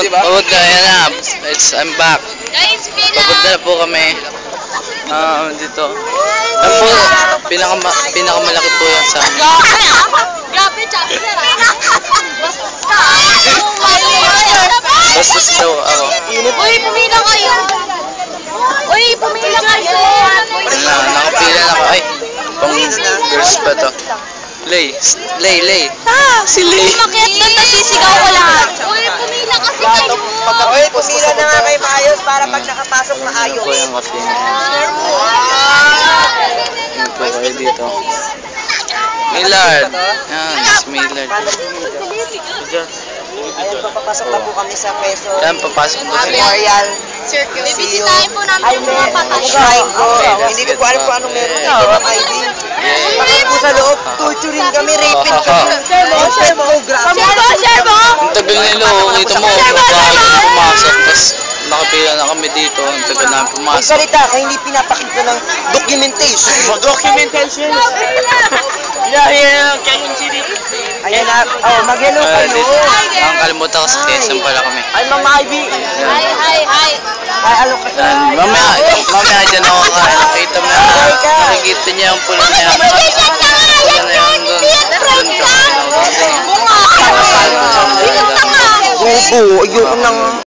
di ba? Pagod na, yan na. I'm back. Guys, Pagod na po kami. Dito. Yan po, pinakamalaki po yan sa amin. Grabe, Chapter. Basta daw ako. Uy, pumila kayo. Uy, pumila kayo. Nakapila na ako. Ay, pang girls pa to. Lay. Si Lay. Umakyat doon, nasisigaw ko lahat. Uy, pumila kasi kayo. Uy, pumila na nga kayo maayos para pag nakapasok maayos. Ito po yung kasi. Yan po kayo dito. Millard. Yan, si Millard. Ayan, papapasok na po kami sa Quezon Yan, papasok po kami. Memorial. Bibisitahin po namin yung mga patay. Shrine ko. Hindi ko po alam kung anong meron dito, Ma'am Ivy. Bakit po sa loob, torturing kami, raping kami. Share mo. Ang tagal nila, kita mo, bago na pumasok. Tapos nakapila na kami dito. Ang tagal na Ang pumasok. salita, kaya hindi pinapakita ng documentation. Documentation. Yeah, Quezon City. Ayan na, mag-hello kayo. Nakakalimutan ko sa Quezon pala kami. Ay, Ma'am Ivy. Hi. Ay, alok ka. Mamaya dyan ako kaya nakita mo na. Nakikita niya yung pula niya. Pula na yan doon. Doon ka. Bubo, yun lang.